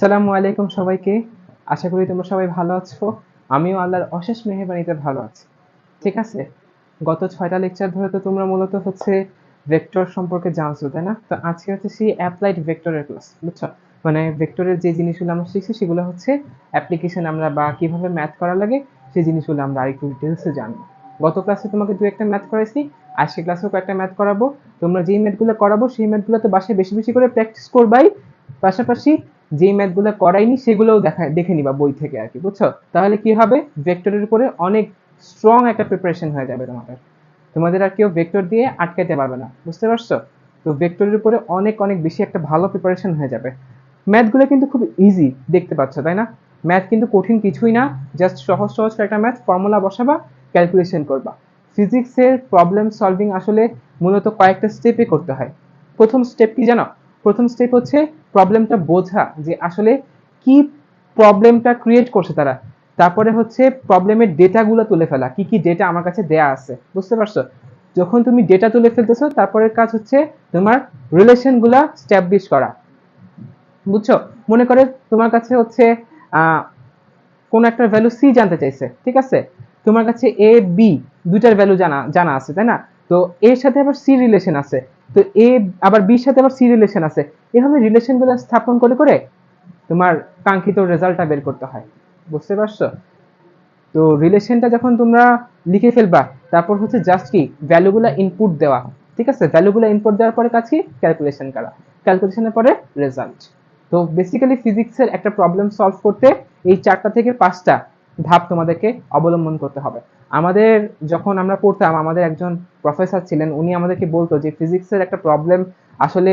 আসসালামু আলাইকুম সবাইকে। আশা করি তোমরা সবাই ভালো আছো। আমিও আল্লাহর অশেষ মেহেরবানিতে ভালো আছি। ঠিক আছে? গত ৬ টা লেকচার ধরে তো তোমরা মূলত হচ্ছে ভেক্টর সম্পর্কে জানছো, তাই না? তো আজকে হচ্ছে সেই অ্যাপ্লাইড ভেক্টরের ক্লাস, বুঝছো? মানে ভেক্টরের যে জিনিসগুলো আমরা শিখছি সেগুলো হচ্ছে অ্যাপ্লিকেশন আমরা বা কিভাবে ম্যাথ করা লাগে সেই জিনিসগুলো আমরা আরেকটু ডিটেইলসে জানবো। গত ক্লাসে তোমাকে ২-১ টা ম্যাথ করাইছি। আজকে ক্লাসেও কয়েকটা ম্যাথ করাবো। তোমরা যেই ম্যাথগুলো করাবো সেই ম্যাথগুলো তো বাসায় বেশি, বেশি করে প্র্যাকটিস করবাই। পাশাপাশি যেই ম্যাথগুলো করাইনি সেগুলোও দেখে নিবা বই থেকে আরকি, বুঝছো? তাহলে কি হবে? ভেক্টরের উপরে অনেক স্ট্রং একটা প্রিপারেশন হয়ে যাবে তোমাদের। তোমাদের আর কেউ ভেক্টর দিয়ে আটকাতে পারবে না, বুঝতে পারছো? তো ভেক্টরের উপরে অনেক অনেক বেশি একটা ভালো প্রিপারেশন হয়ে যাবে। ম্যাথগুলো কিন্তু খুব ইজি, দেখতে পাচ্ছ তাই না? ম্যাথ কিন্তু কঠিন কিছুই না, জাস্ট সহজ সহজ একটা ম্যাথ, ফর্মুলা বসাবা, ক্যালকুলেশন করবা। ফিজিক্সের প্রবলেম সলভিং আসলে মূলত কয়েকটা স্টেপে করতে হয়। প্রথম স্টেপ কি জানো? প্রথম স্টেপ হচ্ছে প্রবলেমটা বোঝা, যে আসলে কি প্রবলেমটা ক্রিয়েট করছে তারা। তারপরে হচ্ছে প্রবলেমের ডেটাগুলো তুলে ফেলা, কি কি ডেটা আমার কাছে দেয়া আছে, বুঝতে পারছো? যখন তুমি ডেটা তুলে ফেলতেছো তারপরের কাজ হচ্ছে তোমার রিলেশনগুলা স্ট্যাবলিশ করা, বুঝছো? মনে করে তোমার কাছে হচ্ছে আহ কোন একটা ভ্যালু সি জানতে চাইছে, ঠিক আছে? তোমার কাছে এ বি দুইটার ভ্যালু জানা জানা আছে, তাই না? তো এর সাথে আবার সি রিলেশন আছে, তো এ আবার বির সাথে আবার সি রিলেশন আছে। এভাবে রিলেশনগুলো স্থাপন করে করে তোমার কাঙ্ক্ষিত রেজাল্টটা বের করতে হয়, বুঝতে পারছো? তো রিলেশনটা যখন তোমরা লিখে ফেলবা, তারপর হচ্ছে জাস্ট কি ভ্যালুগুলো ইনপুট দেওয়া, ঠিক আছে? ভ্যালুগুলো ইনপুট দেওয়ার পরে কাজ কি? ক্যালকুলেশন করা, ক্যালকুলেশনের পরে রেজাল্ট। তো বেসিক্যালি ফিজিক্সের একটা প্রবলেম সলভ করতে এই 4টা থেকে 5টা ধাপ তোমাদেরকে অবলম্বন করতে হবে। আমাদের যখন আমরা পড়তাম, আমাদের একজন প্রফেসর ছিলেন, উনি আমাদেরকে বলতো যে ফিজিক্সের একটা প্রবলেম আসলে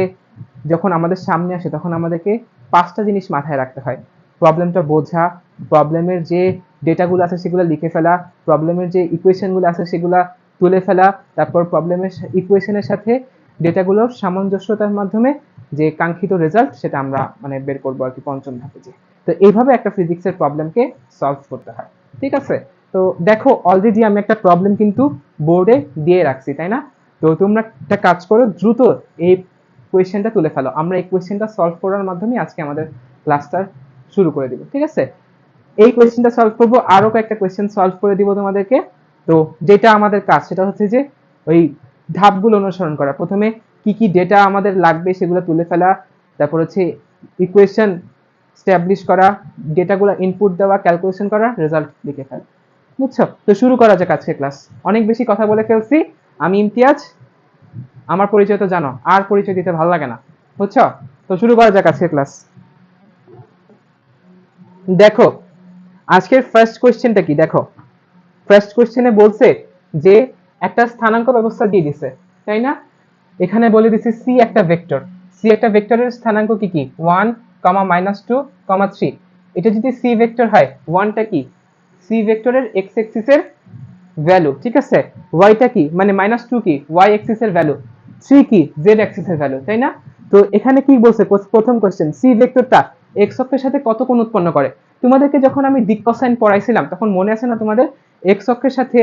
যখন আমাদের সামনে আসে তখন আমাদেরকে 5টা জিনিস মাথায় রাখতে হয়। প্রবলেমটা বোঝা, প্রবলেমের যে ডেটাগুলো আছে সেগুলো লিখে ফেলা, প্রবলেমের যে ইকুয়েশনগুলো আছে সেগুলো তুলে ফেলা, তারপর প্রবলেমের ইকুয়েশনের সাথে ডেটাগুলোর সামঞ্জস্যতার মাধ্যমে যে কাঙ্ক্ষিত রেজাল্ট সেটা আমরা মানে বের করবো আর কি, পঞ্চম ধাপে যে। তো এইভাবে একটা ফিজিক্সের প্রবলেমকে সলভ করতে হয়, ঠিক আছে? তো দেখো অলরেডি আমি একটা প্রবলেম কিন্তু বোর্ডে দিয়ে রাখছি, তাই না? তো তোমরা একটা কাজ করো, দ্রুত এই কোয়েশ্চেনটা তুলে ফেলো। আমরা এই কোয়েশ্চেনটা সলভ করার মাধ্যমে আজকে আমাদের ক্লাসটা শুরু করে দিব, ঠিক আছে? এই কোয়েশ্চেনটা সলভ করব, আরো কয়েকটা কোয়েশ্চেন সলভ করে দিব তোমাদেরকে। তো যেটা আমাদের কাজ সেটা হচ্ছে যে ওই ধাপগুলো অনুসরণ করা। প্রথমে কি কি ডেটা আমাদের লাগবে সেগুলো তুলে ফেলা, তারপর হচ্ছে ইকুয়েশন স্ট্যাবলিশ করা, ডেটাগুলো ইনপুট দেওয়া, ক্যালকুলেশন করা, রেজাল্ট লিখে ফেলা, বুঝছো? তো শুরু করা যাক আজকে ক্লাস। অনেক বেশি কথা বলে ফেলছি। আমি ইমতিয়াজ, আমার পরিচয় তো জানো, আর পরিচয় দিতে ভালো লাগে না, বুঝছো? তো শুরু করা যাক আজকে ক্লাস। দেখো আজকের ফার্স্ট কোয়েশ্চেনটা কি, দেখো ফার্স্ট কোয়েশ্চেনে বলছে যে একটা স্থানাঙ্ক ব্যবস্থা দিয়ে দিছে, তাই না? এখানে বলে দিছে সি একটা ভেক্টর, সি একটা ভেক্টরের স্থানাঙ্ক কি কি 1, -2, 3। এটা যদি সি ভেক্টর হয়, 1টা কি সি ভেক্টরের এক্স এক্সিসের ভ্যালু, ঠিক আছে? ওয়াইটা কি মানে -2 কি ওয়াই এক্সিসের ভ্যালু, 3 কি জেড এক্সিসের ভ্যালু, তাই না? তো এখানে কি বলছে প্রথম কোশ্চেন, সি ভেক্টরটা এক্স অক্ষের সাথে কত কোণ উৎপন্ন করে? তোমাদেরকে যখন আমি দিক কোসাইন পড়াইছিলাম তখন মনে আছে না তোমাদের? এক্স অক্ষের সাথে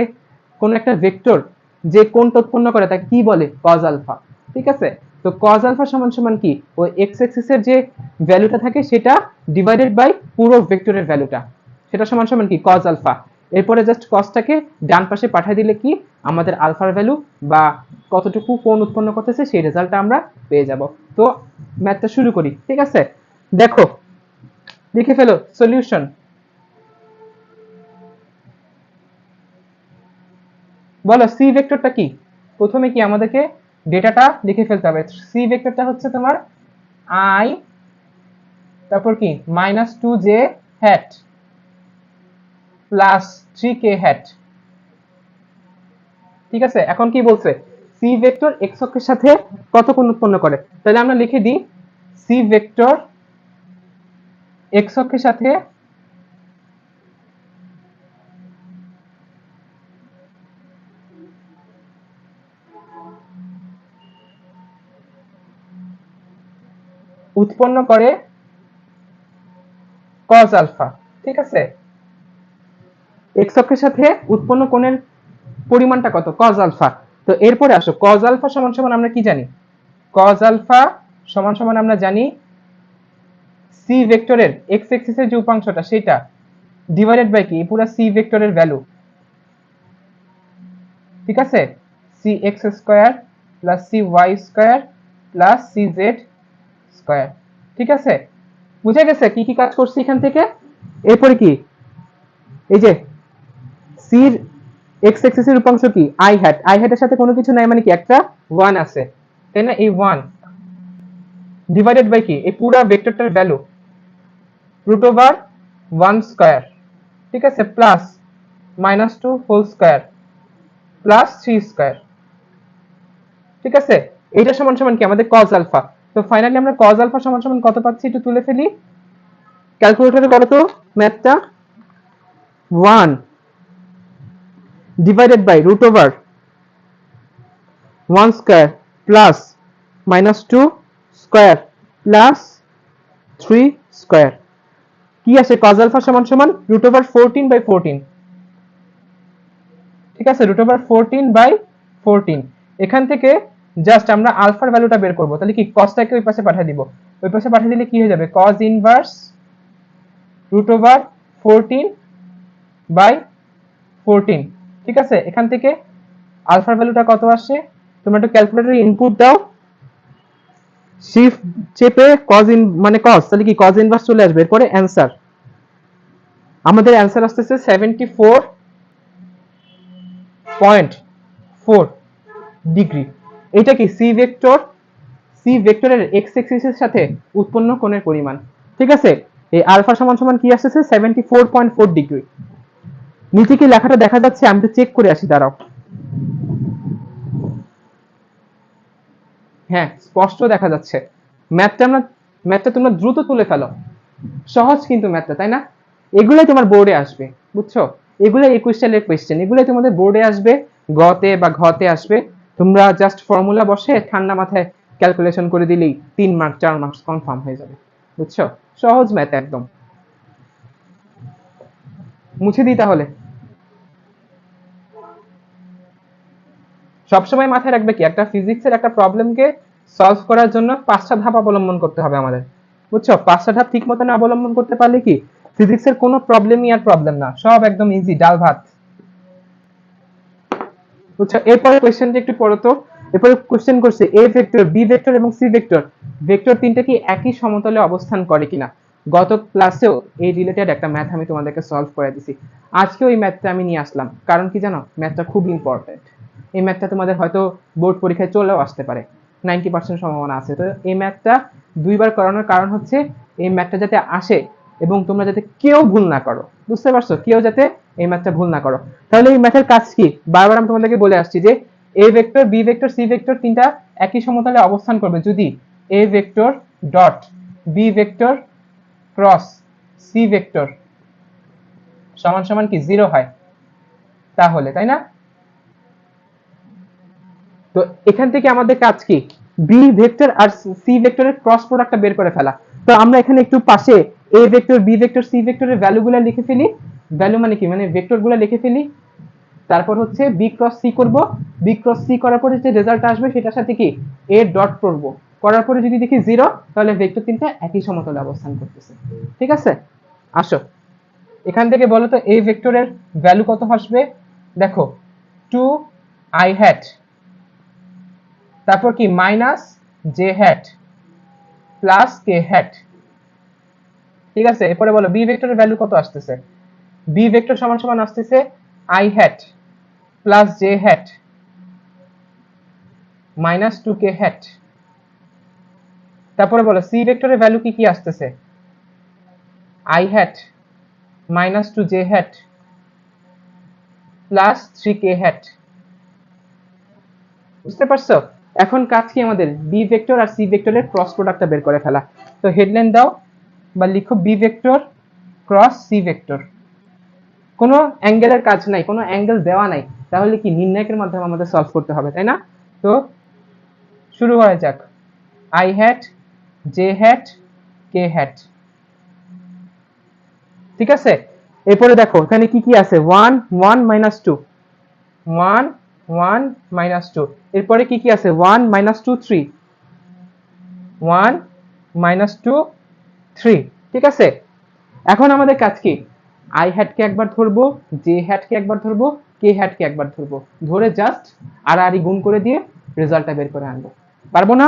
কোন একটা ভেক্টর যে কোণটা উৎপন্ন করে তাকে কি বলে? কজ আলফা, ঠিক আছে? তো কজ আলফা সমান সমান কি ওই এক্স এক্সিসের যে ভ্যালুটা থাকে সেটা ডিভাইডেড বাই পুরো ভেক্টরের ভ্যালুটা, সেটা সমান সমান কি কজ আলফা। এরপরে জাস্ট কজটাকে ডান পাশে পাঠিয়ে দিলে কি আমাদের আলফার ভ্যালু বা কতটুকু কোণ উৎপন্ন করতেছে সেই রেজাল্টটা আমরা পেয়ে যাব। তো ম্যাথটা শুরু করি, ঠিক আছে? দেখো লিখে ফেলো সলিউশন। বলো সি ভেক্টরটা কি? প্রথমে কি আমাদেরকে ডেটাটা লিখে ফেলতে হবে। সি ভেক্টরটা হচ্ছে তোমার আই, তারপর কি -2j had plus 3k hat, ঠিক আছে? এখন কি বলছে? সি ভেক্টর এক্স অক্ষের সাথে কত কোণ উৎপন্ন করে, তাহলে আমরা লিখে দিই সি ভেক্টর এক্স অক্ষের সাথে উৎপন্ন করে কজ আলফা, ঠিক আছে? এক্স অক্ষের সাথে উৎপন্ন কোণের পরিমাণটা কত? Cos alpha. তো এরপরে আসো কজ আলফা সমান সমান আমরা কি জানি? কজ আলফা সমান সমান আমরা জানি সি ভেক্টরের এক্স এক্সিসের যে উপাংশটা সেটা ডিভাইডেড বাই কি পুরো সি ভেক্টরের ভ্যালু, ঠিক আছে, C X square plus C Y square plus C Z square. ঠিক আছে, বুঝে গেছে কি কি কাজ করছি এখান থেকে? এরপরে কি এই যে সির এক্স এক্সিসের উপাংশ কি আই হ্যাট, আই হ্যাটের সাথে কোনো কিছু নাই মানে কি একটা 1 আছে, তাই না? এই 1 ডিভাইডেড বাই কি এই পুরো ভেক্টরটার ভ্যালু রুট ওভার 1 স্কয়ার, ঠিক আছে, plus -2 whole square plus 3 square. ঠিক আছে, এটা সমান সমান কি আমাদের cos আলফা। তো ফাইনালি আমরা cos আলফা সমান সমান কত পাচ্ছি একটু তুলে ফেলি, ক্যালকুলেটরে করো তো ম্যাথটা। 1 divided by root over 1 square plus -2 square plus 3 square. কি আসে cos আলফা সমান সমান রুট ওভার 14/14। ঠিক আছে, রুট ওভার 14/14। এখান থেকে জাস্ট আমরা আলফার ভ্যালুটা বের করব, তাহলে কি cosটাকে ওই পাশে পাঠিয়ে দিব, ওই পাশে পাঠিয়ে দিলে কি হয়ে যাবে cos ইনভার্স রুট ওভার 14/14। ঠিক আছে, এখান থেকে আলফার ভ্যালুটা কত আসে তোমরা একটু ক্যালকুলেটরে ইনপুট দাও, শিফট চেপে cos ইন মানে cos, তাহলে কি cos ইনভার্স চলে আসবে, এরপরে অ্যানসার আমাদের অ্যানসার আসতেছে 74.4 ডিগ্রি। এটা কি সি ভেক্টর, সি ভেক্টরের এক্স এক্সিসের সাথে উৎপন্ন কোণের পরিমাণ। ঠিক আছে, এই আলফা সমান সমান কি আসছে 74.4 ডিগ্রি। নিচে কি লেখাটা দেখা যাচ্ছে? আমি তো চেক করে আসি, দাঁড়াও। হ্যাঁ, স্পষ্ট দেখা যাচ্ছে। ম্যাথটা তোমরা দ্রুত তুলে ফেলো, সহজ কিন্তু ম্যাথটা, তাই না? এগুলাই তোমার বোর্ডে আসবে, বুঝছো? এগুলাই 21 সালের কোয়েশ্চেন, এগুলাই তোমাদের বোর্ডে আসবে, গতে বা ঘতে আসবে। তোমরা জাস্ট ফর্মুলা বসে ঠান্ডা মাথায় ক্যালকুলেশন করে দিলেই 3 মার্ক 4 মার্কস কনফার্ম হয়ে যাবে, বুঝছো? সহজ ম্যাথ একদম। মুছে দিই তাহলে। সবসময় মাথায় রাখবে কি একটা ফিজিক্সের একটা প্রবলেমকে সলভ করার জন্য 5টা ধাপ অবলম্বন করতে হবে আমাদের, বুঝছো? 5টা ধাপ ঠিক মতো না অবলম্বন করতে পারলে কি ফিজিক্সের কোনো প্রবলেমই আর প্রবলেম না, সব একদম ইজি, ডাল ভাত, বুঝছো? এরপরে কোশ্চেনটা একটু পড়ো তো। এরপরে কোশ্চেন করছে এ ভেক্টর, বি ভেক্টর এবং সি ভেক্টর, ভেক্টর তিনটা কি একই সমতলে অবস্থান করে কিনা। গত ক্লাসেও এই রিলেটেড একটা ম্যাথ আমি তোমাদেরকে সলভ করে দিছি, আজকে ওই ম্যাথটা আমি নিয়ে আসলাম, কারণ কি জানো, ম্যাথটা খুব ইম্পর্টেন্ট। এই ম্যাথটা তোমাদের হয়তো বোর্ড পরীক্ষায় চলেও আসতে পারে, 90% সম্ভাবনা আছে। তো এই ম্যাথটা দুইবার করানোর কারণ হচ্ছে এই ম্যাথটা যাতে আসে এবং তোমরা যাতে কেউ ভুল না করো, বুঝতে পারছো? কেউ যাতে এই ম্যাথটা ভুল না করো। তাহলে এই ম্যাথের কাজ কি, বারবার আমি তোমাদেরকে বলে আসছি যে A vector, B vector, C vector তিনটা একই সমতলে অবস্থান করবে যদি A vector dot B vector cross C vector সমান সমান কি 0 হয়, তাহলে, তাই না? তো এখান থেকে আমাদের কাজ কি, বি ভেক্টর আর সি ভেক্টরের ক্রস প্রোডাক্টটা বের করে ফেলা। তো আমরা এখানে একটু পাশে A vector, B vector, C ভেক্টরের ভ্যালুগুলো লিখে ফেলি। ভ্যালু মানে কি, মানে ভেক্টরগুলো লিখে ফেলি। তারপর হচ্ছে বি ক্রস সি করব, বি ক্রস সি করার পরে যে রেজাল্ট আসবে সেটার সাথে কি এ ডট করব, করার পরে যদি দেখি 0 তাহলে ভেক্টর তিনটা একই সমতলে অবস্থান করতেছে। ঠিক আছে, আসো এখান থেকে বলো তো এই ভেক্টরের ভ্যালু কত আসবে। দেখো 2 i হ্যাট, তারপর কি মাইনাস জে হ্যাট প্লাস কে হ্যাট। ঠিক আছে, এরপরে বলো বি ভেক্টরের ভ্যালু কত আসতেছে। বি ভেক্টর সমান সমান আসতেছে i hat plus J hat minus 2 K hat. তারপরে বলো সি ভেক্টরের ভ্যালু কি কি আসতেছে, i hat minus 2 J hat plus 3 K hat. বুঝতে পারছো? এখন কাজ কি আমাদের, বি ভেক্টর আর সি ভেক্টরের ক্রস প্রোডাক্টটা বের করে ফেলা। তো হেডলাইন দাও বা লিখো B vector cross C vector. কোনো অ্যাঙ্গেলের কাজ নাই, কোনো অ্যাঙ্গেল দেওয়া নাই, তাহলে কি নির্ণায়কের মাধ্যমে আমাদের সলভ করতে হবে, তাই না? তো শুরু করা যাক, i hat J hat K hat. ঠিক আছে, এরপরে দেখো এখানে কি কি আছে, 1 1 -2 1 1 -2, এরপরে কি কি আছে 1 -2 3 1 -2 3, ঠিক আছে, এখন আমাদের কাজ কি, আই হ্যাটকে একবার ধরবো, জে হ্যাটকে একবার ধরবো, কে হ্যাটকে একবার ধরবো, ধরে জাস্ট আর আর গুণ করে দিয়ে রেজাল্টটা বের করে আনবো। পারবো না?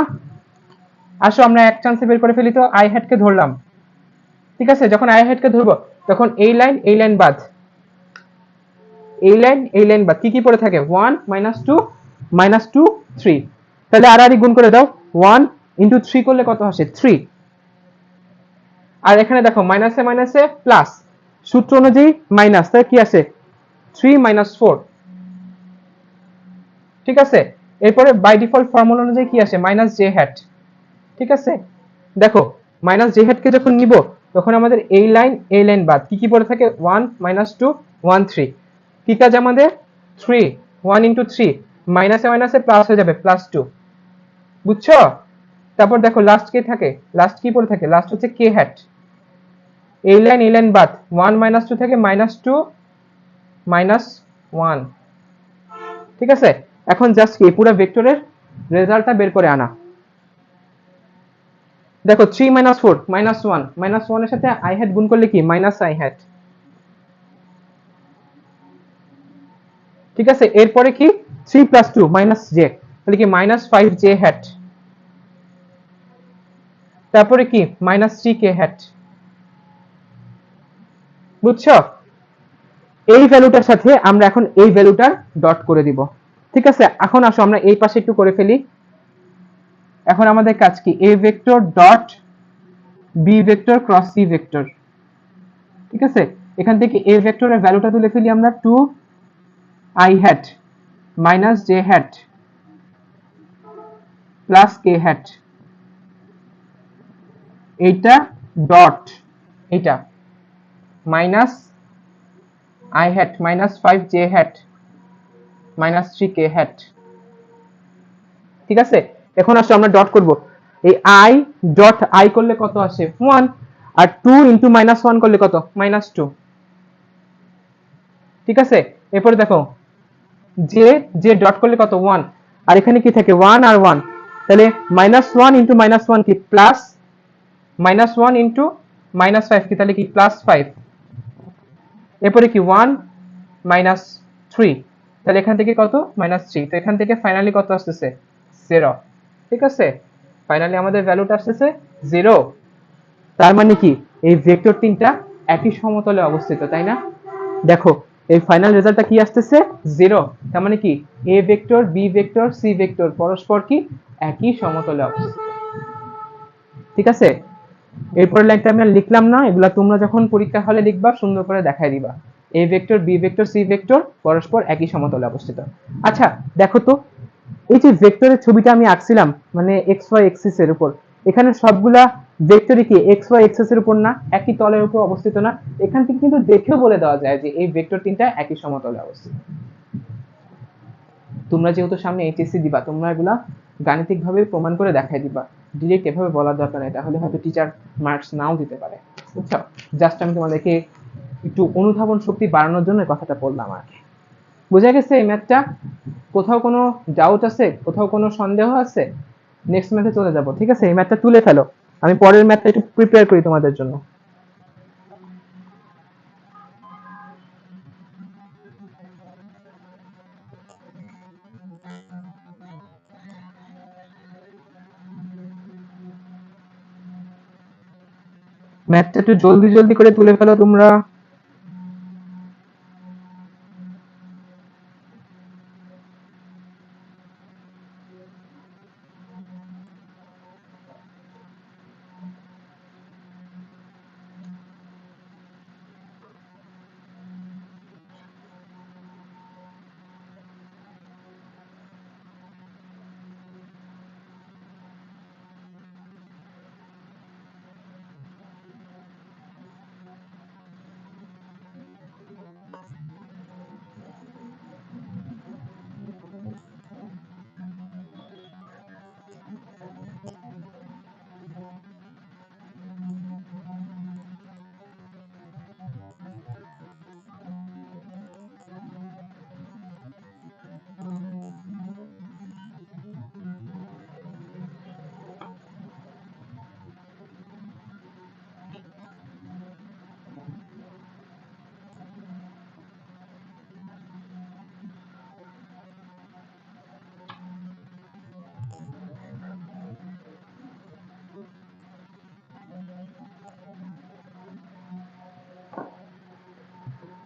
আসো আমরা এক চান্সে বের করে ফেলি তো। আই হ্যাটকে ধরলাম, ঠিক আছে, যখন আই হ্যাটকে ধরবো তখন এই লাইন বাদ, এই লাইন বাদ কি কি পড়ে থাকে, 1 -2 -2 3, তাহলে আর আর গুণ করে দাও, 1 × 3 করলে কত আসে 3, আর এখানে দেখো মাইনাসে মাইনাসে প্লাস, সূত্র অনুযায়ী মাইনাস, তাহলে কি আসে 3 - 4, ঠিক আছে। এরপরে বাই ডিফল্ট ফর্মুলা অনুযায়ী কি আসে মাইনাস জে হ্যাট, ঠিক আছে। দেখো মাইনাস জে হ্যাটকে যখন নিব তখন আমাদের এই লাইন বাদ কি কি পড়ে থাকে, 1 -2 1 3, কি কাজ আমাদের 3, 1 × 3, মাইনাসে মাইনাসে প্লাস হয়ে যাবে +2, বুঝছো। তারপর দেখো লাস্ট কে থাকে, লাস্ট কি পড়ে থাকে, লাস্ট হচ্ছে কে হ্যাট, এই লাইন বাদ 1 - 2 থেকে -2 -1, ঠিক আছে। এখন জাস্ট কি পুরো ভেক্টরের রেজাল্টটা বের করে আনা। দেখো 3 - 4 -1, -1 এর সাথে আই হ্যাট গুণ করলে কি মাইনাস আই হ্যাট, ঠিক আছে। এরপরে কি 3 + 2 -j, তাহলে কি -5 j হ্যাট, তারপরে কি -3 k হ্যাট, বুঝছো। এই ভ্যালুটার সাথে আমরা এখন এই ভ্যালুটার ডট করে দিব, ঠিক আছে। এখন আসো আমরা এই পাশে একটু করে ফেলি। এখন আমাদের কাজ কি, a vector dot b vector cross c vector, ঠিক আছে। এখান থেকে a ভেক্টরের ভ্যালুটা তুলে ফেলি আমরা, 2 i hat - j hat plus k hat, এইটা ডট এইটা minus i hat -5 j hat -3 k hat, ঠিক আছে। এখন আসলে আমরা ডট করব, এই i ডট i করলে কত আসে 1, আর 2 × -1 করলে কত -2, ঠিক আছে। এরপরে দেখো জে জে ডট করলে কত 1, আর এখানে কি থাকে 1 আর 1, তাহলে -1 × -1 কি প্লাস, -1 × -5 কি তাহলে কি +5, এরপরে কি 1 -3, তাহলে এখান থেকে কত -3, তো এখান থেকে ফাইনালি কত আসতেছে 0, ঠিক আছে। ফাইনালি আমাদের ভ্যালুটা আসতেছে 0। তার মানে কি এই ভেক্টর তিনটা একই সমতলে অবস্থিত, তাই না। দেখো এই ফাইনাল রেজাল্টটা কি আসতেছে 0, তার মানে কি a vector b vector c vector পরস্পর কি একই সমতলে অবস্থিত, ঠিক আছে। এরপরের লাইনটা আমি আর লিখলাম না, এগুলা তোমরা যখন পরীক্ষা হলে লিখবা সুন্দর করে দেখাই দিবা, a vector b vector c vector পরস্পর একই সমতলে অবস্থিত। আচ্ছা দেখো তো, এই যে ভেক্টরের ছবিটা আমি আঁকছিলাম মানে এক্স ওয়াই এক্সিস এর উপর, এখানে সবগুলা ভেক্টরই কি এক্স ওয়াই এক্সিস এর উপর না, একই তলের উপর অবস্থিত না। এখান থেকে কিন্তু দেখেও বলে দেওয়া যায় যে এই ভেক্টর তিনটা একই সমতলে অবস্থিত। তোমরা যেহেতু সামনে এইচএসসি দিবা, তোমরা এগুলা গাণিতিক ভাবে প্রমাণ করে দেখাই দিবা, ডিরেক্ট এভাবে বলার দরকার নেই, তাহলে হয়তো টিচার মার্কস নাও দিতে পারে, বুঝছো। জাস্ট আমি তোমাদেরকে একটু অনুধাবন শক্তি বাড়ানোর জন্য কথাটা বললাম আর কি। বুঝা গেছে এই ম্যাথটা? কোথাও কোনো ডাউট আছে, কোথাও কোনো সন্দেহ আছে? নেক্সট ম্যাথে চলে যাব, ঠিক আছে। এই ম্যাথটা তুলে ফেলো, আমি পরের ম্যাথটা একটু প্রিপেয়ার করি তোমাদের জন্য। ম্যাথটা একটু জলদি জলদি করে তুলে ফেলো তোমরা।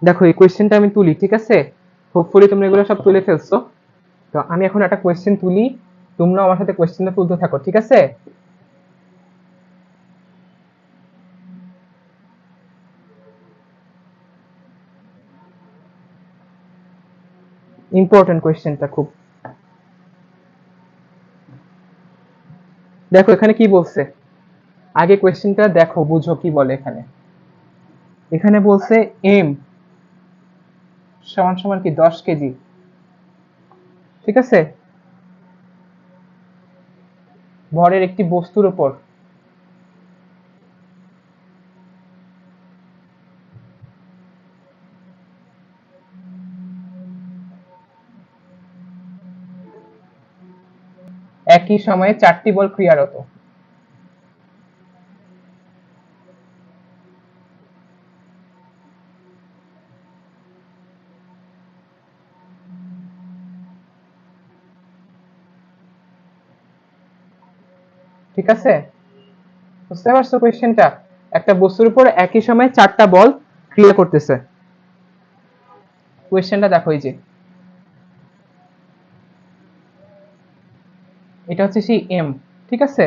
দেখো এই কোয়েশ্চেনটা আমি তুলি, ঠিক আছে? হোপফুলি তোমরা এগুলো সব তুলে ফেলছো। তো আমি এখন একটা কোয়েশ্চেন তুলি, তোমরা আমার সাথে কোয়েশ্চেনটা তুলতে থাকো, ঠিক আছে? ইম্পর্টেন্ট কোয়েশ্চেনটা খুব। দেখো এখানে কি বলছে, আগে কোয়েশ্চেনটা দেখো, বুঝো কি বলে এখানে। এখানে বলছে এম সমান সমান কি 10 কেজি, ঠিক আছে? ভরের একটি বস্তুর উপর একই সময়ে 4টি বল ক্রিয়ারত। ঠিক আছে, বুঝতে পারছো কোয়েশ্চেনটা? একটা বস্তুর উপর একই সময়ে 4টা বল ক্রিয়া করতেছে। কোয়েশ্চেনটা দেখো, এই যে এটা হচ্ছে সেই এম, ঠিক আছে?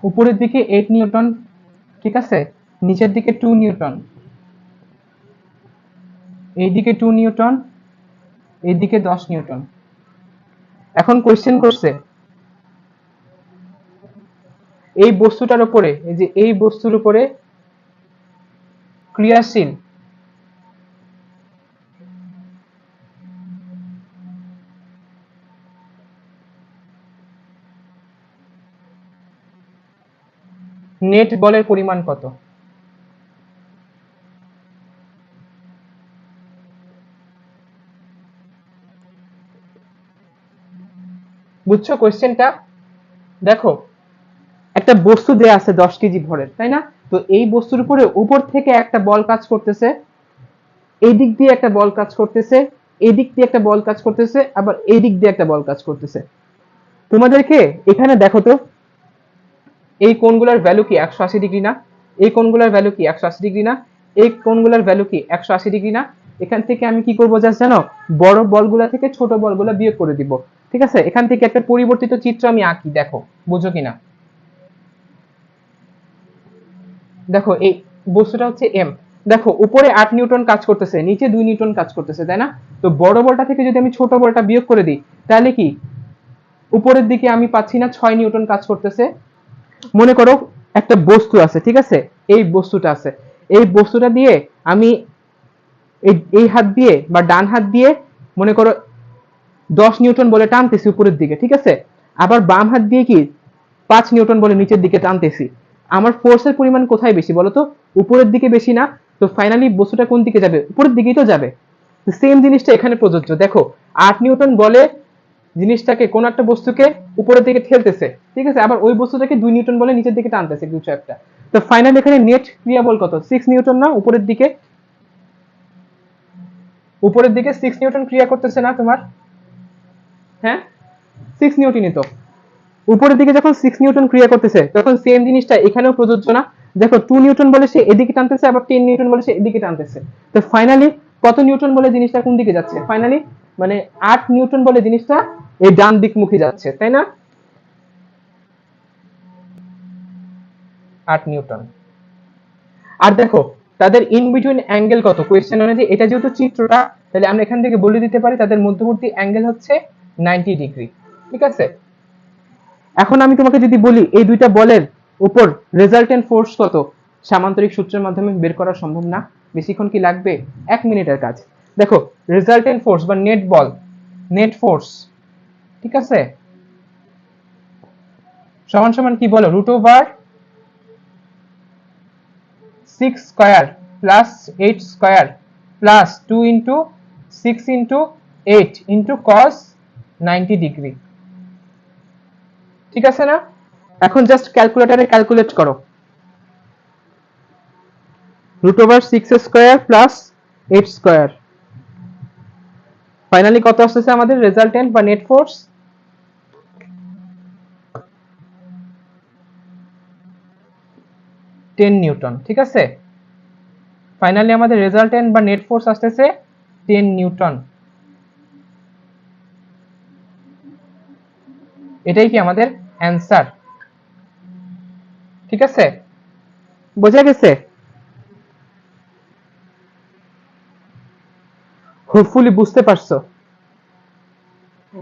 উপরের দিকে 8 নিউটন, ঠিক আছে? নিচের দিকে 2 নিউটন, এইদিকে 2 নিউটন, এইদিকে 10 নিউটন। এখন কোয়েশ্চেন করছে এই বস্তুটার উপরে, এই যে এই বস্তুর উপরে ক্রিয়াশীল নেট বলের পরিমাণ কত? বুঝছো কোয়েশ্চেনটা? দেখো একটা বস্তু দেয়া আছে 10 কেজি ভরের, তাই না? তো এই বস্তুর উপরে উপর থেকে একটা বল কাজ করতেছে, এই দিক দিয়ে একটা বল কাজ করতেছে, এই দিক দিয়ে একটা বল কাজ করতেছে, আবার এই দিক দিয়ে একটা বল কাজ করতেছে। তোমাদেরকে এখানে দেখো তো, এই কোণগুলোর ভ্যালু কি 180 ডিগ্রি না? এই কোণগুলোর ভ্যালু কি 180 ডিগ্রি না? এই কোণগুলোর ভ্যালু কি 180 ডিগ্রি না? এখান থেকে আমি কি করবো জাস্ট জানো, বড় বলগুলা থেকে ছোট বলগুলা বিয়োগ করে দিব, ঠিক আছে? এখান থেকে একটা পরিবর্তিত চিত্র আমি আঁকি, দেখো বুঝো কিনা। দেখো এই বস্তুটা হচ্ছে এম, দেখো উপরে 8 নিউটন কাজ করতেছে, নিচে 2 নিউটন কাজ করতেছে, তাই না? তো বড় বলটা থেকে যদি আমি ছোট বলটা বিয়োগ করে দিই, তাহলে কি উপরের দিকে আমি পাচ্ছি না 6 নিউটন কাজ করতেছে? মনে করো একটা বস্তু আছে, ঠিক আছে? এই বস্তুটা আছে, এই বস্তুটা দিয়ে আমি এই হাত দিয়ে বা ডান হাত দিয়ে মনে করো 10 নিউটন বলে টানতেছি উপরের দিকে, ঠিক আছে? আবার বাম হাত দিয়ে কি 5 নিউটন বলে নিচের দিকে টানতেছি। আমার ফোর্সের পরিমাণ কোথায় বেশি বলো তো? উপরের দিকে বেশি না? তো ফাইনালি বস্তুটা কোন দিকে যাবে? উপরের দিকেই তো যাবে। সেম জিনিসটা এখানে প্রযোজ্য, দেখো 8 নিউটন বলে জিনিসটাকে, কোন একটা বস্তুকে উপরের দিকে ঠেলতেছে, ঠিক আছে? আবার ওই বস্তুটাকে 2 নিউটন বলে নিচের দিকে টানতেছে কিছু একটা। তো ফাইনালি এখানে নেট ক্রিয়া বল কত? 6 নিউটন না? উপরের দিকে, উপরের দিকে 6 নিউটন ক্রিয়া করতেছে না তোমার? হ্যাঁ, 6 নিউটনই তো। উপরের দিকে যখন 6 নিউটন ক্রিয়া করতেছে, তখন সেম জিনিসটা এখানেও প্রযোজ্য না? দেখো 2 নিউটন বলে সে এদিকে টানতেছে, আবার 10 নিউটন বলে সে এদিকে টানতেছে। তো ফাইনালি কত নিউটন বলে জিনিসটা কোন দিকে যাচ্ছে? ফাইনালি মানে 8 নিউটন বলে জিনিসটা এই ডান দিকমুখী যাচ্ছে, তাই না? 8 নিউটন। আর দেখো তাদের ইন বিটুইন অ্যাঙ্গেল কত? কোয়েশ্চেন অনুযায়ী এটা যেহেতু চিত্রটা, তাহলে আমরা এখান থেকে বলে দিতে পারি তাদের মধ্যবর্তী অ্যাঙ্গেল হচ্ছে 90 ডিগ্রি, ঠিক আছে? এখন আমি তোমাকে যদি বলি এই দুইটা বলের উপর রেজাল্টেন্ট ফোর্স কত, সামান্তরিক সূত্রের মাধ্যমে বের করা সম্ভব না? বেশিক্ষণ কি লাগবে? 1 মিনিটের কাজ। দেখো রেজাল্টেন্ট ফোর্স বা নেট বল, নেট ফোর্স, ঠিক আছে, সমান সমান কি বলো? √6 square plus 8 square plus 2 × 6 × 8 × cos 90 degree, ঠিক আছে না? এখন জাস্ট ক্যালকুলেটরে ক্যালকুলেট করো, √6 স্কয়ার প্লাস 8 স্কয়ার ফাইনালি কত আসতেছে আমাদের রেজাল্টেন্ট বা নেট ফোর্স? 10 নিউটন। ঠিক আছে, ফাইনালি আমাদের রেজাল্টেন্ট বা নেট ফোর্স আসতেছে 10 নিউটন। এটাই কি আমাদের অ্যান্সার। ঠিক আছে, বোঝা গেছে? হোপফুলি বুঝতে পারছো।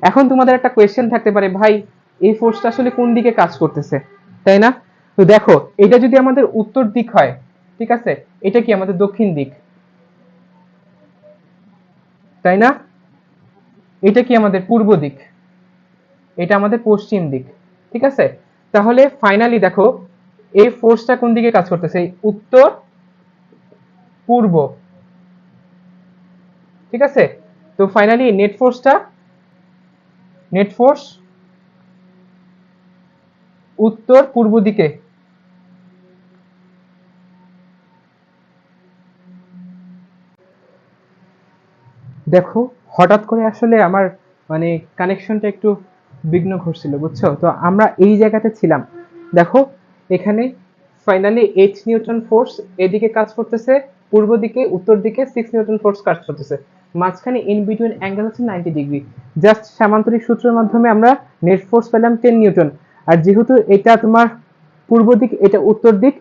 এখন তোমাদের একটা কোয়েশ্চেন থাকতে পারে, ভাই এই ফোর্সটা আসলে কোন দিকে কাজ করতেছে, তাই না? তো দেখো, এটা যদি আমাদের উত্তর দিক হয়, ঠিক আছে, এটা কি আমাদের দক্ষিণ দিক, তাই না? এটা কি আমাদের পূর্ব দিক, এটা আমাদের পশ্চিম দিক। ঠিক আছে, তাহলে ফাইনালি দেখো এই ফোর্সটা কোন দিকে কাজ করতেছে, উত্তর পূর্ব। ঠিক আছে, তো ফাইনালি নেট ফোর্স উত্তর পূর্ব দিকে। দেখো, হঠাৎ করে আসলে আমার মানে কানেকশনটা একটু বিঘ্ন ঘটছিল, বুঝছো? তো আমরা এই জায়গাতে ছিলাম। দেখো, এখানে ফাইনালি 8 নিউটন ফোর্স এদিকে কাজ করতেছে পূর্ব দিকে, উত্তর দিকে 6 নিউটন ফোর্স কাজ করতেছে, মাঝখানে ইন বিটুইন অ্যাঙ্গেল হচ্ছে 90 ডিগ্রি। জাস্ট সামান্তরিক সূত্রের মাধ্যমে আমরা নেট ফোর্স পেলাম 10 নিউটন। আর যেহেতু এটা তোমার পূর্ব দিক, এটা উত্তর দিক,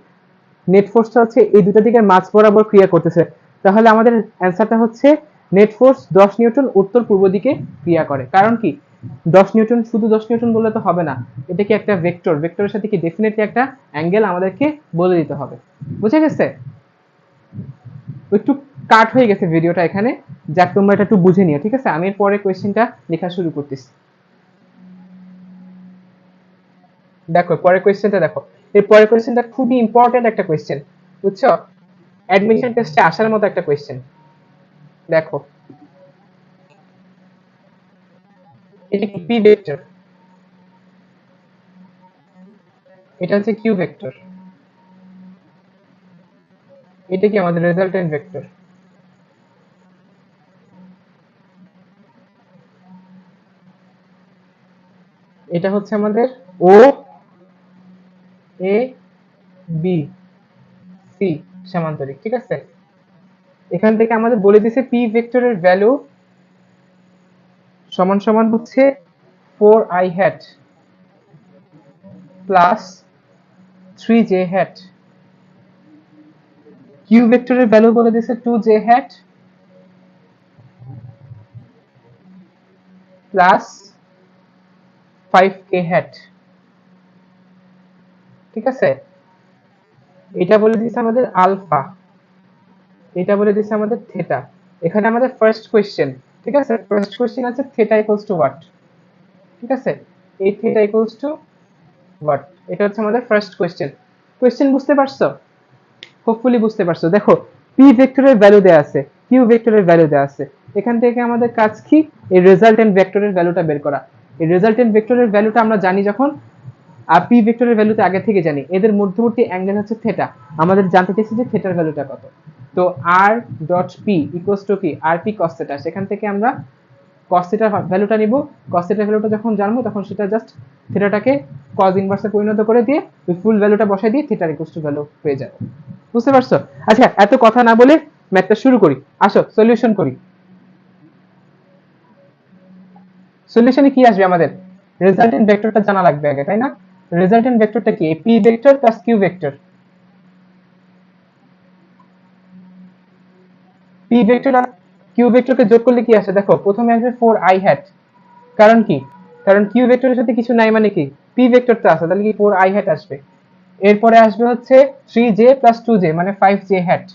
নেট ফোর্সটা হচ্ছে এই দুটো দিকের মাঝ বরাবর ক্রিয়া করতেছে, তাহলে আমাদের অ্যান্সারটা হচ্ছে নেট ফোর্স 10 নিউটন উত্তর পূর্ব দিকে ক্রিয়া করে। কারণ কি, 10 নিউটন, শুধু 10 নিউটন বললে তো হবে না, এটা কি একটা ভেক্টর, ভেক্টরের সাথে কি ডেফিনেটলি একটা অ্যাঙ্গেল আমাদেরকে বলে দিতে হবে। বুঝে গেছে? একটু কাট হয়ে গেছে ভিডিওটা এখানে, যাক তোমরা এটা একটু বুঝে নিও। ঠিক আছে, আমি এর পরে কোয়েশ্চেনটা লেখা শুরু করতেছি। দেখো পরের কোয়েশ্চেনটা দেখো, এর পরের কোয়েশ্চেনটা খুবই ইম্পর্টেন্ট একটা কোয়েশ্চেন, বুঝছো? অ্যাডমিশন টেস্টে আসার মতো একটা কোয়েশ্চেন। দেখো, এটা কি পি ভেক্টর, এটা হচ্ছে কিউ ভেক্টর, এটা কি আমাদের রেজাল্টেন্ট ভেক্টর, এটা হচ্ছে আমাদের ও এ বি সি সামান্তরিক। ঠিক আছে, এখান থেকে আমাদের বলে দিছে পি ভেক্টরের ভ্যালু সমান সমান হচ্ছে 4i hat plus 3j hat, Q ভেক্টরের ভ্যালু বলে দিছে 2j had plus 5k hat. ঠিক আছে, এটা বলে দিছে আমাদের আলফা, এটা বলে দিছে আমাদের থিটা। এখানে আমাদের ফার্স্ট কোশ্চেন, ঠিক আছে, ফার্স্ট কোশ্চেন আছে থিটা ইকুয়ালস টু হোয়াট। ঠিক আছে, এই থিটা ইকুয়ালস টু হোয়াট, এটা হচ্ছে আমাদের ফার্স্ট কোশ্চেন। কোশ্চেন বুঝতে পারছো? হোপফুলি বুঝতে পারছো। দেখো, পি ভেক্টরের ভ্যালু দেয়া আছে, কিউ ভেক্টরের ভ্যালু দেয়া আছে, এখান থেকে আমাদের কাজ কি, এই রেজাল্টেন্ট ভেক্টরের ভ্যালুটা বের করা। এই রেজাল্টেন্ট ভেক্টরের ভ্যালুটা আমরা জানি যখন, আর পি ভেক্টরের ভ্যালুটা আগে থেকে জানি, এদের মধ্যবর্তী অ্যাঙ্গেল হচ্ছে থিটা, আমাদের জানতে চাইছে যে থিটার ভ্যালুটা কত। তো R dot P equals to কি, আর পি কস থিটা, সেখান থেকে আমরা cos থিটার ভ্যালুটা নিব। cos থিটার ভ্যালুটা যখন জানবো তখন সেটা জাস্ট থিটাটাকে cos ইনভার্সে পরিণত করে দিয়ে ওই ফুল ভ্যালুটা বসাই দিয়ে থিটার ইকুয়ালস টু ভ্যালু পেয়ে যাবে। বুঝতে পারছো? আচ্ছা, এত কথা না বলে ম্যাথটা শুরু করি, আসো সলিউশন করি। সলিউশনে কি আসবে আমাদের, রেজাল্টেন্ট ভেক্টরটা জানা লাগবে আগে, তাই না? রেজাল্টেন্ট ভেক্টরটা কি, P vector plus Q vector. P vector আর কিউ ভেক্টরকে যোগ করলে কি আসে, দেখো প্রথমে আসবে 4i হ্যাট, কারণ কি, কারণ কিউ ভেক্টরের সাথে কিছু নাই মানে কি, পি ভেক্টরটা আছে, তাহলে কি 4i হ্যাট আসবে। এরপরে আসবে হচ্ছে 3j প্লাস 2j মানে 5j হ্যাট,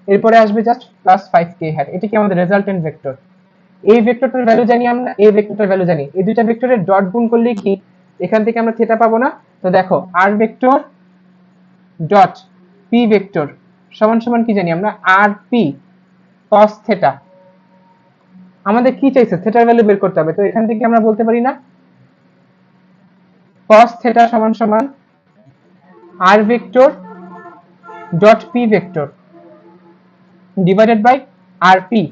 এরপরে আসবে জাস্ট প্লাস 5k হ্যাট। এটা কি আমাদের রেজাল্টেন্ট ভেক্টর। এই ভেক্টরটার ভ্যালু জানি আমরা, এই ভেক্টরটার ভ্যালু জানি, এই দুইটা ভেক্টরের ডট গুণ করলে কি এখান থেকে আমরা থিটা পাবো না? তো দেখো, আর ভেক্টর ডট পি ভেক্টর সমান সমান কি জানি আমরা, আর পি কস থিটা। আমাদের কি চাইছে, থিটার ভ্যালু বের করতে হবে, তো এখান থেকে আমরা বলতে পারি না cos থিটা সমান সমান R vector dot P vector divided by R P.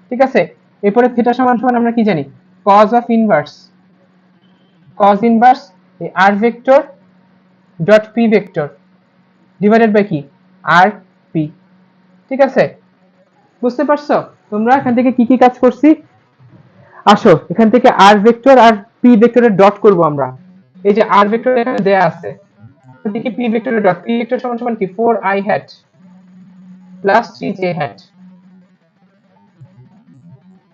ঠিক আছে, এরপরে থিটা সমান সমান আমরা কি জানি, cos of inverse, cos inverse R vector dot P vector divided by কি, আর পি। ঠিক আছে, বুঝতে পারছো তোমরা এখান থেকে কি কি কাজ করছি? আসো এখান থেকে আর ভেক্টর আর পি ভেক্টরের ডট করব আমরা। এই যে আর ভেক্টর এখানে দেয়া আছে, এদিকে পি ভেক্টরের ডট, পি ভেক্টর সমান সমান কি 4i hat plus 3j hat.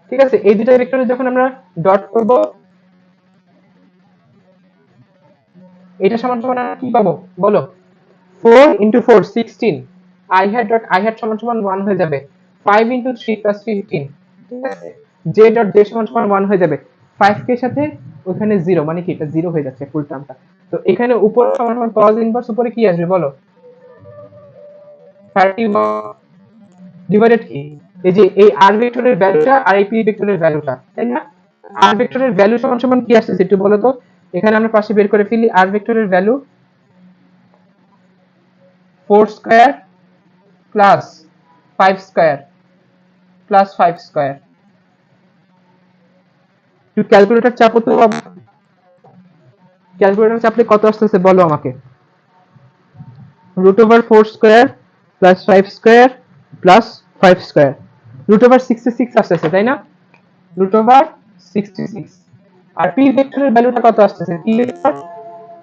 ঠিক আছে, এই দুটো ভেক্টরে যখন আমরা ডট করব, এটা সমান সমান আমরা কি পাবো বলো, 4 into 4 16, i hat dot i hat সমান সমান 1 হয়ে যাবে, 5 into 3 plus 15। ঠিক আছে, j dot j সমান সমান 1 হয়ে যাবে, 5 কে সাথে ওখানে 0, মানে কি এটা 0 হয়ে যাচ্ছে ফুল টার্মটা। তো এখানে উপর সমান সমান cos ইনভার্স, উপরে কি আসবে বলো, 31 ডিভাইডেড কি, এই যে এই r ভেক্টরের ভ্যালুটা আর এই p ভেক্টরের ভ্যালুটা, তাই না? r ভেক্টরের ভ্যালু সমান সমান কি আসছে একটু বলো তো, এখানে আমরা পাশে বের করে ফেলি, r ভেক্টরের value 4 square plus 5 square plus 5 square. একটু ক্যালকুলেটর চাপো তো বাবা, ক্যালকুলেটর চাপলে কত আসতেছে বলো আমাকে। Root over 4 square plus 5 square plus 5 square, root over 66 আসতেছে তাই না, রুট ওভার 66। আর পি ভেক্টরের ভ্যালুটা কত আসতেছে, P vector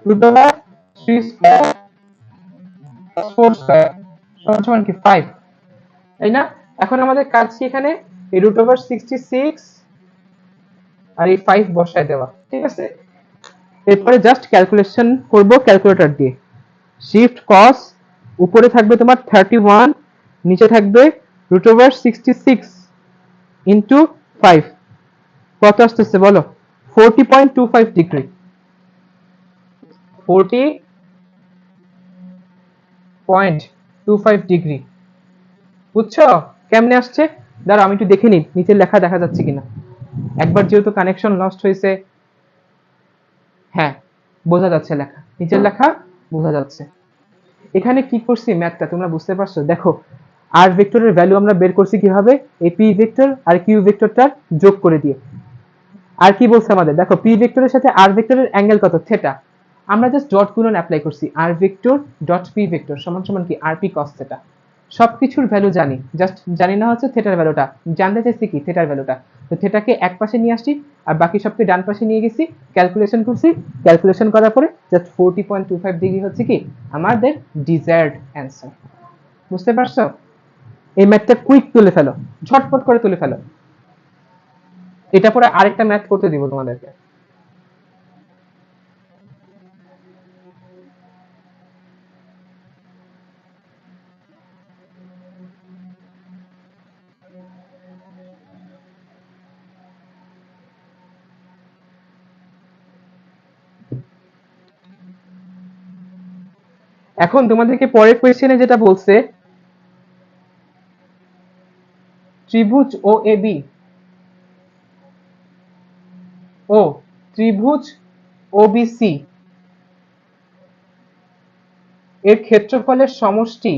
root over 3 square plus 4 square সমান সমান কি 5, তাই না? এখন আমাদের কাজ কি এখানে, এই রুট ওভার 66 আর এই 5 বসায় দেওয়া। ঠিক আছে, এরপরে জাস্ট ক্যালকুলেশন করব ক্যালকুলেটর দিয়ে। শিফট কস, উপরে থাকবে তোমার 31, নিচে থাকবে রুট ওভার 66 ইন্টু 5, কত আসতেছে বলো, 40.25 ডিগ্রি, 40.25 ডিগ্রি। বুঝছো কেমনে আসছে? দাঁড়াও আমি একটু দেখে নিই নিচের লেখা দেখা যাচ্ছে কিনা, একবার যেহেতু কানেকশন লস্ট হয়েছে। হ্যাঁ, বোঝা যাচ্ছে লেখা, নিচের লেখা বোঝা যাচ্ছে। এখানে কি করছি ম্যাথটা তোমরা বুঝতে পারছো? দেখো আর ভেক্টরের ভ্যালু আমরা বের করছি কিভাবে, এই পি ভেক্টর আর কিউ ভেক্টরটার যোগ করে দিয়ে। আর কি বলছে আমাদের, দেখো পি ভেক্টরের সাথে আর ভেক্টরের অ্যাঙ্গেল কত, থিটা। আমরা জাস্ট ডট গুণন অ্যাপ্লাই করছি, আর ভেক্টর ডট পি ভেক্টর সমান সমান কি আর পি কস থিটা। সবকিছুর ভ্যালু জানি, জাস্ট জানি না হচ্ছে থিটার ভ্যালুটা, জানতে চাইছি কি থিটার ভ্যালুটা। তো থিটাকে এক পাশে নিয়ে আসছি আর বাকি সবকে ডান পাশে নিয়ে গেছি, ক্যালকুলেশন করছি, ক্যালকুলেশন করার পরে জাস্ট 40.25 ডিগ্রি হচ্ছে কি আমাদের ডিজায়ার্ড অ্যান্সার। বুঝতে পারছো? এই ম্যাথটা কুইক তুলে ফেলো, ঝটপট করে তুলে ফেলো। এটা পরে আরেকটা ম্যাথ করতে দিব তোমাদেরকে। এখন তোমাদেরকে পরের কোয়েশ্চেনে যেটা বলছে, ত্রিভুজ ও এ বি ও ত্রিভুজ ওবিসি এর ক্ষেত্রফলের সমষ্টি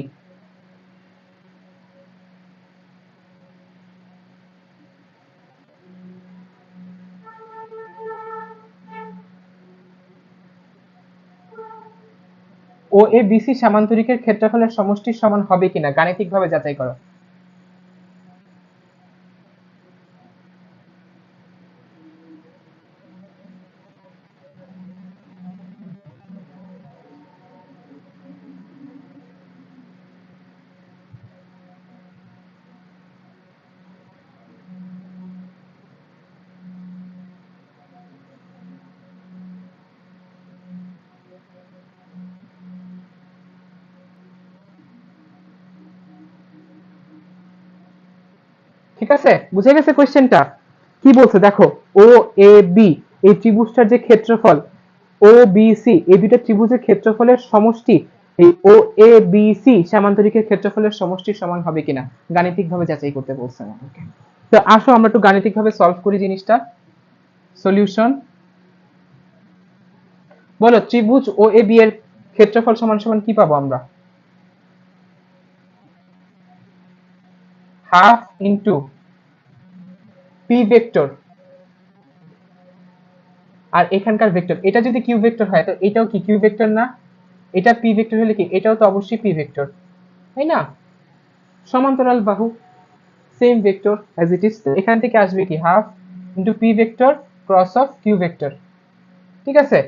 ও এ বিসি সামান্তরিকের ক্ষেত্রফলের সমষ্টির সমান হবে কিনা গাণিতিকভাবে যাচাই করো। ঠিক আছে, বুঝে গেছে কোয়েশ্চেনটা কি বলছে? দেখো ও এ বি এই ত্রিভুজটার যে ক্ষেত্রফল, ও বি সি এই দুইটা ত্রিভুজের ক্ষেত্রফলের সমষ্টি এই ও এ বি সি সামান্তরিকের ক্ষেত্রফলের সমষ্টির সমান হবে কিনা গাণিতিকভাবে যাচাই করতে বলছে আমাদেরকে। তো আসো আমরা একটু গাণিতিকভাবে সলভ করি জিনিসটা। সলিউশন, বলো ত্রিভুজ ও এ বি এর ক্ষেত্রফল সমান সমান কি পাবো আমরা, হাফ ইন্টু পি ভেক্টর, আর এখানকার ভেক্টর এটা যদি কিউ ভেক্টর হয় তো এটাও কি কিউ ভেক্টর না? এটা পি ভেক্টর হলে কি এটাও তো অবশ্যই পি ভেক্টর, তাই না? সমান্তরাল বাহু, same vector as it is. এখান থেকে আসবে কি half into P vector cross of Q vector, ঠিক আছে?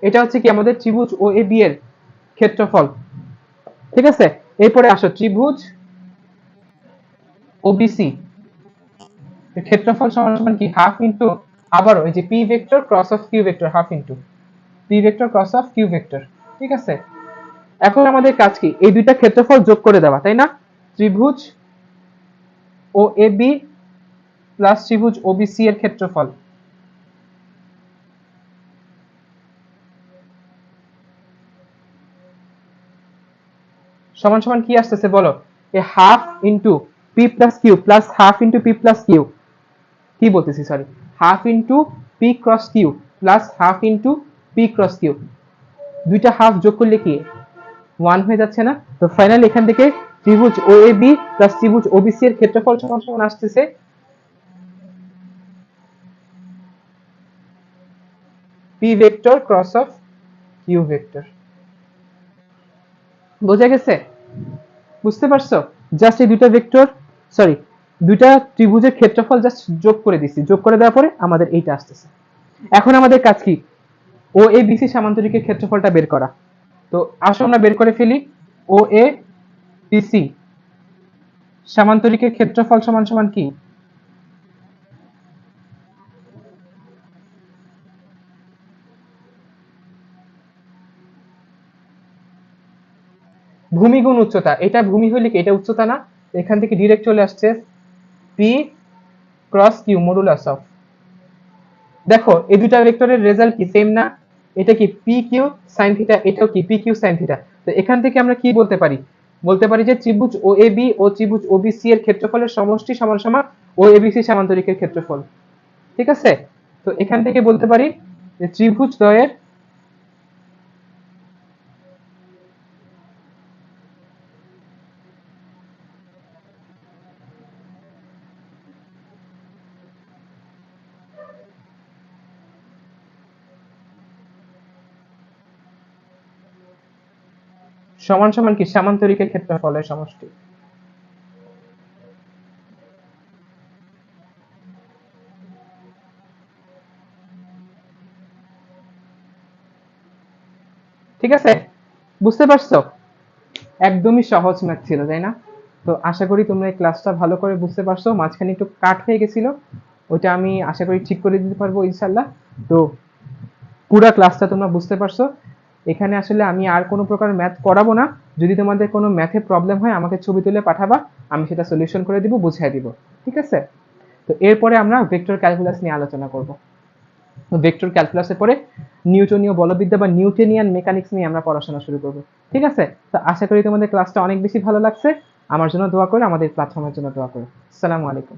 এটা হচ্ছে কি আমাদের ত্রিভুজ ও এ বি এর ক্ষেত্রফল, ঠিক আছে? এরপরে আসো ত্রিভুজ ওবিসি ক্ষেত্রফল সমান সমান কি হাফ ইন্টু আবারও এই যে P vector cross of Q vector, half into P vector cross of Q vector, ঠিক আছে? এখন আমাদের কাজ কি এই দুইটা ক্ষেত্রফল যোগ করে দেওয়া, তাই না? ত্রিভুজ ও এ বি প্লাস ত্রিভুজ ওবিসি এর ক্ষেত্রফল সমান সমান কি আসতেছে বলো? এ half into P plus Q plus half into P plus Q, কি বলতেছি sorry, half into P cross Q plus half into P cross Q, দুইটা হাফ যোগ করলে কি ওয়ান হয়ে যাচ্ছে না? তো ফাইনালি এখান থেকে ত্রিভুজ ও এ বি প্লাস ত্রিভুজ ওবিসি এর ক্ষেত্রফল সমান সমান আসতেছে P vector cross of Q vector. বোঝা গেছে? বুঝতে পারছো? জাস্ট এই দুইটা ভেক্টর সরি দুইটা ত্রিভুজের ক্ষেত্রফল জাস্ট যোগ করে দিছি, যোগ করে দেওয়ার পরে আমাদের এইটা আসতেছে। এখন আমাদের কাজ কি ও এ বিসি সামান্তরিকের ক্ষেত্রফলটা বের করা। তো আসো আমরা বের করে ফেলি। ও এ বিসি সামান্তরিকের ক্ষেত্রফল সমান সমান কি? ভূমি গুণ উচ্চতা, এটা ভূমি হলে কি এটা উচ্চতা না? এখান থেকে ডিরেক্ট চলে আসছে P cross Q modulus of, দেখো এই দুটা ভেক্টরের রেজাল্ট কি সেম না? এটা কি পি কিউ সাইন থিটা, এটাও কি পি কিউ সাইন থিটা। তো এখান থেকে আমরা কি বলতে পারি? বলতে পারি যে ত্রিভুজ ও এ বি ও ত্রিভুজ ও বি সি এর ক্ষেত্রফলের সমষ্টি সমান সমান ও এ বি সি সামান্তরিকের ক্ষেত্রফল, ঠিক আছে? তো এখান থেকে বলতে পারি যে ত্রিভুজ দ্বয়ের সমান সমান কি সামান্তরিকের ক্ষেত্রফলের সমষ্টি। ঠিক আছে? বুঝতে পারছো? একদমই সহজ ম্যাথ ছিল, তাই না? তো আশা করি তোমরা এই ক্লাসটা ভালো করে বুঝতে পারছো। মাঝখানে একটু কাট হয়ে গেছিল, ওইটা আমি আশা করি ঠিক করে দিতে পারবো ইনশাল্লাহ। তো পুরা ক্লাসটা তোমরা বুঝতে পারছো। এখানে আসলে আমি আর কোনো প্রকার ম্যাথ করাবো না। যদি তোমাদের কোনো ম্যাথে প্রবলেম হয় আমাকে ছবি তুলে পাঠাবা, আমি সেটা সলিউশন করে দিব, বুঝিয়ে দিব, ঠিক আছে? তো এরপরে আমরা ভেক্টর ক্যালকুলাস নিয়ে আলোচনা করব। ভেক্টর ক্যালকুলাসের পরে নিউটনীয় বলবিদ্যা বা নিউটনিয়ান মেকানিক্স নিয়ে আমরা পড়াশোনা শুরু করব, ঠিক আছে? তো আশা করি তোমাদের ক্লাসটা অনেক বেশি ভালো লাগছে। আমার জন্য দোয়া করো, আমাদের প্ল্যাটফর্মের জন্য দোয়া করো। আসসালামু আলাইকুম।